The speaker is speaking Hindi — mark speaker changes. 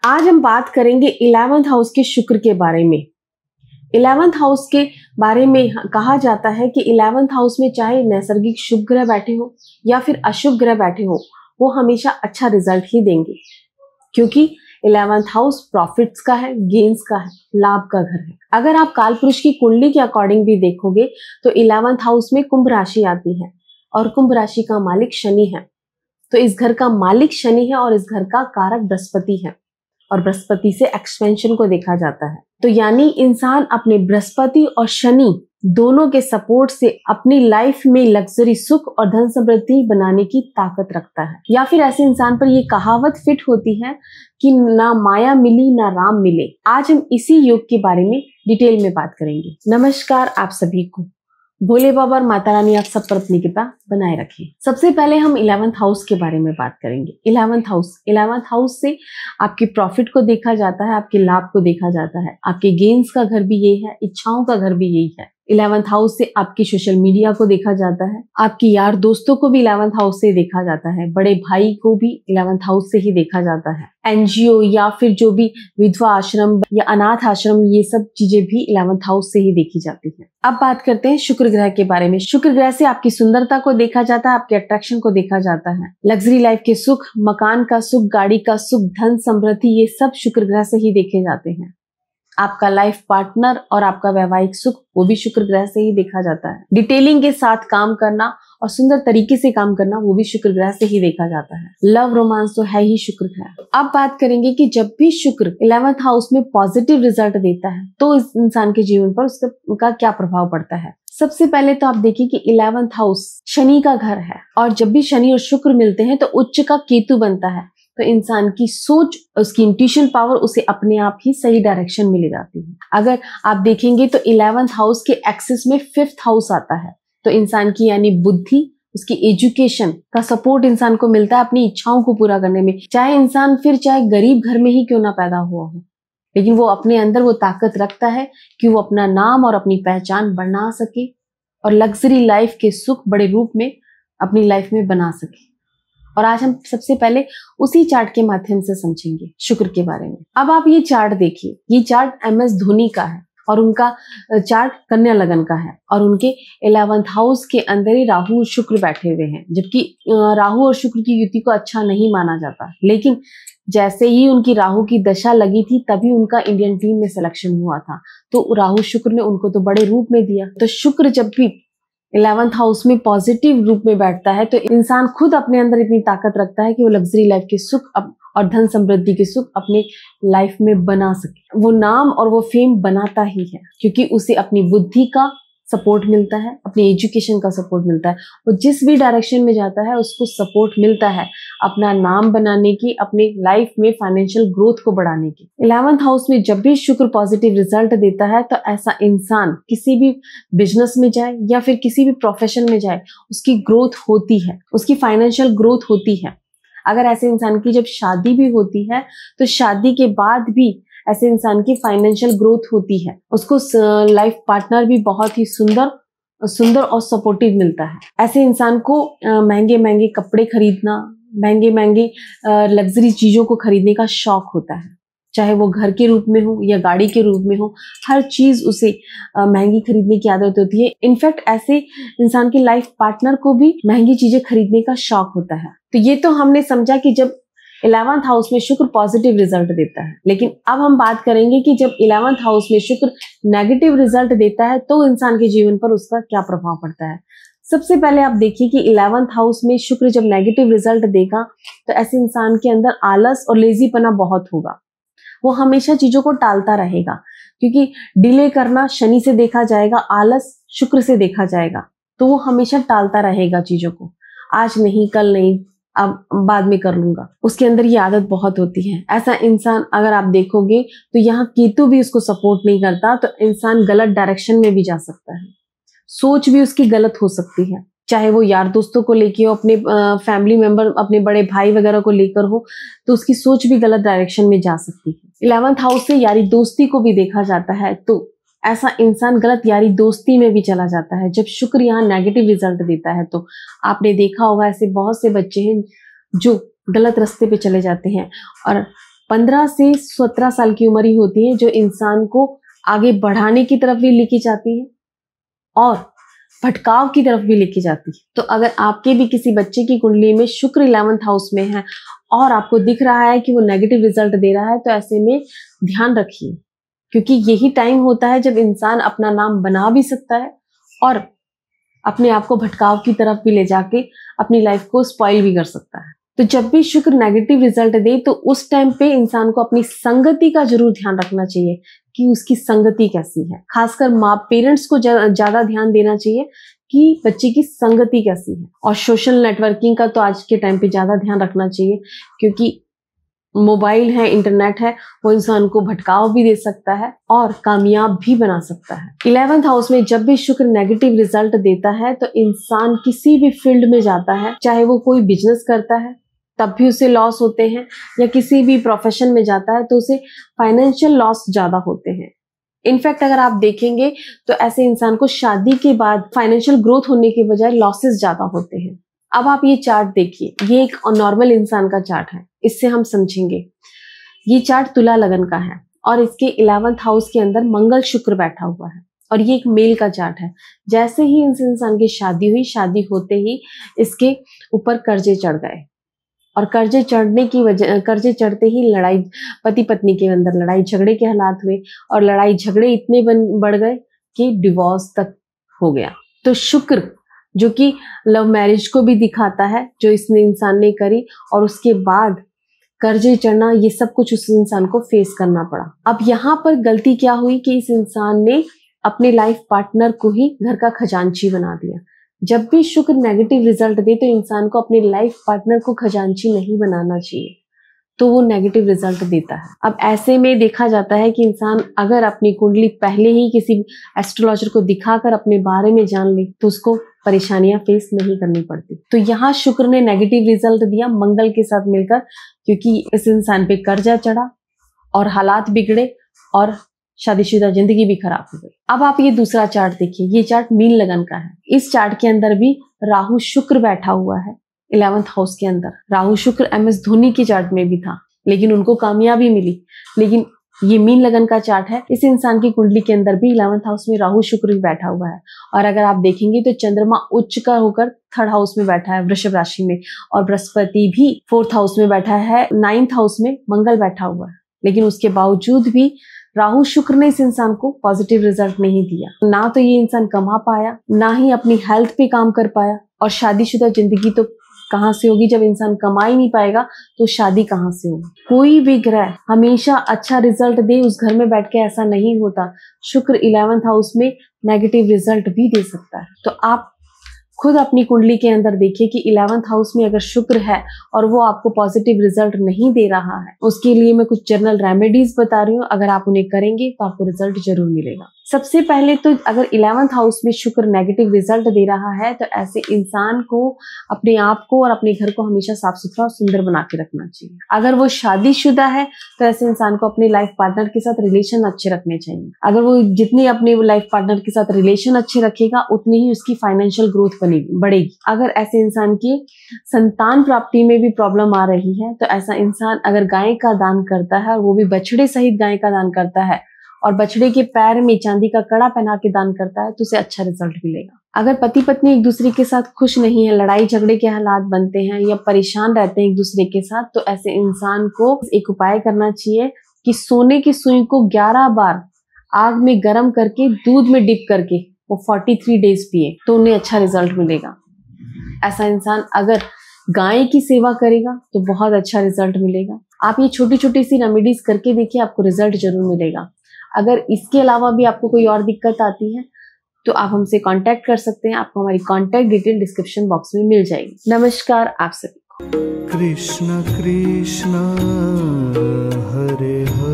Speaker 1: आज हम बात करेंगे 11th हाउस के शुक्र के बारे में। 11th हाउस के बारे में कहा जाता है कि 11th हाउस में चाहे नैसर्गिक शुभ ग्रह बैठे हो या फिर अशुभ ग्रह बैठे हो, वो हमेशा अच्छा रिजल्ट ही देंगे, क्योंकि 11th हाउस प्रॉफिट्स का है, गेन्स का है, लाभ का घर है। अगर आप काल पुरुष की कुंडली के अकॉर्डिंग भी देखोगे तो 11th हाउस में कुंभ राशि आती है और कुंभ राशि का मालिक शनि है। तो इस घर का मालिक शनि है और इस घर का कारक बृहस्पति है और बृहस्पति से एक्सपेंशन को देखा जाता है। तो यानी इंसान अपने बृहस्पति और शनि दोनों के सपोर्ट से अपनी लाइफ में लग्जरी, सुख और धन समृद्धि बनाने की ताकत रखता है। या फिर ऐसे इंसान पर ये कहावत फिट होती है कि ना माया मिली ना राम मिले। आज हम इसी योग के बारे में डिटेल में बात करेंगे। नमस्कार आप सभी को। भोले बाबा और माता रानी आप सब पर अपनी कृपा बनाए रखें। सबसे पहले हम 11th हाउस के बारे में बात करेंगे। 11th हाउस से आपके प्रॉफिट को देखा जाता है, आपके लाभ को देखा जाता है, आपके गेन्स का घर भी यही है, इच्छाओं का घर भी यही है। 11th हाउस से आपकी सोशल मीडिया को देखा जाता है, आपके यार दोस्तों को भी 11th हाउस से देखा जाता है, बड़े भाई को भी 11th हाउस से ही देखा जाता है। एनजीओ या फिर जो भी विधवा आश्रम या अनाथ आश्रम, ये सब चीजें भी 11th हाउस से ही देखी जाती है। अब बात करते हैं शुक्र ग्रह के बारे में। शुक्र ग्रह से आपकी सुंदरता को देखा जाता है, आपके अट्रैक्शन को देखा जाता है, लग्जरी लाइफ के सुख, मकान का सुख, गाड़ी का सुख, धन समृद्धि, ये सब शुक्र ग्रह से ही देखे जाते हैं। आपका लाइफ पार्टनर और आपका वैवाहिक सुख, वो भी शुक्र ग्रह से ही देखा जाता है। डिटेलिंग के साथ काम करना और सुंदर तरीके से काम करना, वो भी शुक्र ग्रह से ही देखा जाता है। लव रोमांस तो है ही शुक्र ग्रह। अब बात करेंगे कि जब भी शुक्र 11th हाउस में पॉजिटिव रिजल्ट देता है तो इस इंसान के जीवन पर उसका क्या प्रभाव पड़ता है। सबसे पहले तो आप देखिए कि 11th हाउस शनि का घर है और जब भी शनि और शुक्र मिलते हैं तो उच्च का केतु बनता है। तो इंसान की सोच, उसकी इंट्यूशन पावर उसे अपने आप ही सही डायरेक्शन में ले जाती है। अगर आप देखेंगे तो 11th हाउस के एक्सिस में 5th हाउस आता है, तो इंसान की यानी बुद्धि, उसकी एजुकेशन का सपोर्ट इंसान को मिलता है अपनी इच्छाओं को पूरा करने में। चाहे इंसान चाहे गरीब घर में ही क्यों ना पैदा हुआ हो, लेकिन वो अपने अंदर वो ताकत रखता है कि वो अपना नाम और अपनी पहचान बना सके और लग्जरी लाइफ के सुख बड़े रूप में अपनी लाइफ में बना सके। और आज हम सबसे पहले उसी चार्ट के माध्यम से समझेंगे शुक्र के बारे में। अब आप ये चार्ट देखिए, ये चार्ट MS धोनी का है और उनका चार्ट कन्या लगन का है और उनके 11th हाउस के अंदर ही राहु और शुक्र बैठे हुए हैं, जबकि राहु और शुक्र की युति को अच्छा नहीं माना जाता। लेकिन जैसे ही उनकी राहु की दशा लगी थी तभी उनका इंडियन टीम में सिलेक्शन हुआ था, तो राहु शुक्र ने उनको तो बड़े रूप में दिया। तो शुक्र जब भी 11th हाउस में पॉजिटिव रूप में बैठता है तो इंसान खुद अपने अंदर इतनी ताकत रखता है कि वो लग्जरी लाइफ के सुख और धन समृद्धि के सुख अपने लाइफ में बना सके। वो नाम और वो फेम बनाता ही है, क्योंकि उसे अपनी बुद्धि का सपोर्ट मिलता है, अपनी एजुकेशन का सपोर्ट मिलता है। वो जिस भी डायरेक्शन में जाता है उसको सपोर्ट मिलता है अपना नाम बनाने की, अपनी लाइफ में फाइनेंशियल ग्रोथ को बढ़ाने की। 11th हाउस में जब भी शुक्र पॉजिटिव रिजल्ट देता है तो ऐसा इंसान किसी भी बिजनेस में जाए या फिर किसी भी प्रोफेशन में जाए, उसकी ग्रोथ होती है, उसकी फाइनेंशियल ग्रोथ होती है। अगर ऐसे इंसान की जब शादी भी होती है तो शादी के बाद भी ऐसे इंसान की फाइनेंशियल ग्रोथ होती है, उसको लाइफ पार्टनर भी बहुत ही सुंदर और सपोर्टिव मिलता है। ऐसे इंसान को महंगे महंगे कपड़े खरीदना, महंगे महंगे लग्जरी चीजों को खरीदने का शौक होता है, चाहे वो घर के रूप में हो या गाड़ी के रूप में हो, हर चीज उसे महंगी खरीदने की आदत होती है। इनफैक्ट ऐसे इंसान की लाइफ पार्टनर को भी महंगी चीजें खरीदने का शौक होता है। तो ये तो हमने समझा कि जब 11th हाउस में शुक्र पॉजिटिव रिजल्ट देता है, लेकिन अब हम बात करेंगे कि जब 11th हाउस में शुक्र नेगेटिव रिजल्ट देता है तो इंसान के जीवन पर उसका क्या प्रभाव पड़ता है। सबसे पहले आप देखिए कि 11th हाउस में शुक्र जब नेगेटिव रिजल्ट देगा तो ऐसे इंसान के अंदर आलस और लेजीपना बहुत होगा। वो हमेशा चीजों को टालता रहेगा, क्योंकि डिले करना शनि से देखा जाएगा, आलस शुक्र से देखा जाएगा, तो वो हमेशा टालता रहेगा चीजों को। आज नहीं, कल नहीं, अब बाद में कर लूंगा, उसके अंदर ये आदत बहुत होती है। ऐसा इंसान अगर आप देखोगे तो यहाँ केतु भी उसको सपोर्ट नहीं करता, तो इंसान गलत डायरेक्शन में भी जा सकता है, सोच भी उसकी गलत हो सकती है, चाहे वो यार दोस्तों को लेके हो, अपने फैमिली मेंबर, अपने बड़े भाई वगैरह को लेकर हो, तो उसकी सोच भी गलत डायरेक्शन में जा सकती है। 11th हाउस से यारी दोस्ती को भी देखा जाता है, तो ऐसा इंसान गलत यारी दोस्ती में भी चला जाता है जब शुक्र यहाँ नेगेटिव रिजल्ट देता है। तो आपने देखा होगा ऐसे बहुत से बच्चे हैं जो गलत रास्ते पे चले जाते हैं और 15 से 17 साल की उम्र ही होती है जो इंसान को आगे बढ़ाने की तरफ भी लेके जाती है और भटकाव की तरफ भी लेके जाती है। तो अगर आपके भी किसी बच्चे की कुंडली में शुक्र 11th हाउस में है और आपको दिख रहा है कि वो नेगेटिव रिजल्ट दे रहा है, तो ऐसे में ध्यान रखिए, क्योंकि यही टाइम होता है जब इंसान अपना नाम बना भी सकता है और अपने आप को भटकाव की तरफ भी ले जाके अपनी लाइफ को स्पॉइल भी कर सकता है। तो जब भी शुक्र नेगेटिव रिजल्ट दे तो उस टाइम पे इंसान को अपनी संगति का जरूर ध्यान रखना चाहिए कि उसकी संगति कैसी है। खासकर माँ पेरेंट्स को ज्यादा ध्यान देना चाहिए कि बच्चे की संगति कैसी है। और सोशल नेटवर्किंग का तो आज के टाइम पे ज्यादा ध्यान रखना चाहिए, क्योंकि मोबाइल है, इंटरनेट है, वो इंसान को भटकाव भी दे सकता है और कामयाब भी बना सकता है। 11th हाउस में जब भी शुक्र नेगेटिव रिजल्ट देता है तो इंसान किसी भी फील्ड में जाता है, चाहे वो कोई बिजनेस करता है तब भी उसे लॉस होते हैं, या किसी भी प्रोफेशन में जाता है तो उसे फाइनेंशियल लॉस ज्यादा होते हैं। इनफैक्ट अगर आप देखेंगे तो ऐसे इंसान को शादी के बाद फाइनेंशियल ग्रोथ होने के बजाय लॉसेस ज्यादा होते हैं। अब आप ये चार्ट देखिए, ये एक नॉर्मल इंसान का चार्ट है, इससे हम समझेंगे। ये चार्ट तुला लगन का है और इसके 11th हाउस के अंदर मंगल शुक्र बैठा हुआ है और ये एक मेल का चार्ट है। जैसे ही इस इंसान की शादी हुई, शादी होते ही इसके ऊपर कर्जे चढ़ गए और कर्जे चढ़ते ही लड़ाई, पति पत्नी के अंदर लड़ाई झगड़े के हालात हुए और लड़ाई झगड़े इतने बढ़ गए कि डिवोर्स तक हो गया। तो शुक्र जो कि लव मैरिज को भी दिखाता है जो इसने इंसान ने करी, और उसके बाद कर्जे चढ़ना, ये सब कुछ उस इंसान को फेस करना पड़ा। अब यहाँ पर गलती क्या हुई कि इस इंसान ने अपने लाइफ पार्टनर को ही घर का खजांची बना दिया। जब भी शुक्र नेगेटिव रिजल्ट दे तो इंसान को अपने लाइफ पार्टनर को खजांची नहीं बनाना चाहिए, तो वो नेगेटिव रिजल्ट देता है। अब ऐसे में देखा जाता है कि इंसान अगर अपनी कुंडली पहले ही किसी एस्ट्रोलॉजर को दिखाकर अपने बारे में जान ले तो उसको परेशानियां फेस नहीं करनी पड़ती। तो यहाँ शुक्र ने नेगेटिव रिजल्ट दिया मंगल के साथ मिलकर, क्योंकि इस इंसान पे कर्जा चढ़ा और हालात बिगड़े और शादीशुदा जिंदगी भी खराब हो गई। अब आप ये दूसरा चार्ट देखिए, ये चार्ट मीन लगन का है। इस चार्ट के अंदर भी राहु शुक्र बैठा हुआ है 11th हाउस के अंदर। राहु शुक्र MS धोनी के चार्ट में भी था, लेकिन उनको कामयाबी मिली। लेकिन ये मीन लगन का चार्ट है, इस इंसान की कुंडली के अंदर भी 11th हाउस में राहु शुक्र भी बैठा हुआ है। और अगर आप देखेंगे तो चंद्रमा उच्च का होकर 3rd हाउस में बैठा है वृषभ राशि में, और बृहस्पति भी 4th हाउस में बैठा है, 9th हाउस में मंगल बैठा हुआ है। लेकिन उसके बावजूद भी राहु शुक्र ने इस इंसान को पॉजिटिव रिजल्ट नहीं दिया। ना तो ये इंसान कमा पाया, ना ही अपनी हेल्थ पे काम कर पाया, और शादीशुदा जिंदगी तो कहाँ से होगी जब इंसान कमा ही नहीं पाएगा, तो शादी कहाँ से होगी। कोई भी ग्रह हमेशा अच्छा रिजल्ट दे उस घर में बैठ के ऐसा नहीं होता। शुक्र 11th हाउस में नेगेटिव रिजल्ट भी दे सकता है। तो आप खुद अपनी कुंडली के अंदर देखिए कि 11th हाउस में अगर शुक्र है और वो आपको पॉजिटिव रिजल्ट नहीं दे रहा है, उसके लिए मैं कुछ जनरल रेमेडीज बता रही हूँ। अगर आप उन्हें करेंगे तो आपको रिजल्ट जरूर मिलेगा। सबसे पहले तो अगर 11th हाउस में शुक्र नेगेटिव रिजल्ट दे रहा है तो ऐसे इंसान को अपने आप को और अपने घर को हमेशा साफ सुथरा और सुंदर बना के रखना चाहिए। अगर वो शादीशुदा है तो ऐसे इंसान को अपने लाइफ पार्टनर के साथ रिलेशन अच्छे रखने चाहिए। अगर वो जितनी अपने लाइफ पार्टनर के साथ रिलेशन अच्छे रखेगा उतनी ही उसकी फाइनेंशियल ग्रोथ बढ़ेगी। अगर ऐसे इंसान की संतान प्राप्ति में भी प्रॉब्लम आ रही है तो ऐसा इंसान अगर गाय का दान करता है, वो भी बछड़े सहित गाय का दान करता है, और बछड़े के पैर में चांदी का कड़ा पहना के दान करता है, तो उसे अच्छा रिजल्ट मिलेगा। अगर पति पत्नी एक दूसरे के साथ खुश नहीं है, लड़ाई झगड़े के हालात बनते हैं या परेशान रहते हैं एक दूसरे के साथ, तो ऐसे इंसान को एक उपाय करना चाहिए कि सोने की सुई को 11 बार आग में गर्म करके दूध में डिप करके वो 43 डेज पिए, तो उन्हें अच्छा रिजल्ट मिलेगा। ऐसा इंसान अगर गाय की सेवा करेगा तो बहुत अच्छा रिजल्ट मिलेगा। आप ये छोटी छोटी सी रेमेडीज करके देखिए, आपको रिजल्ट जरूर मिलेगा। अगर इसके अलावा भी आपको कोई और दिक्कत आती है तो आप हमसे कांटेक्ट कर सकते हैं। आपको हमारी कांटेक्ट डिटेल डिस्क्रिप्शन बॉक्स में मिल जाएगी। नमस्कार आप सभी को।
Speaker 2: कृष्ण कृष्ण हरे हरे।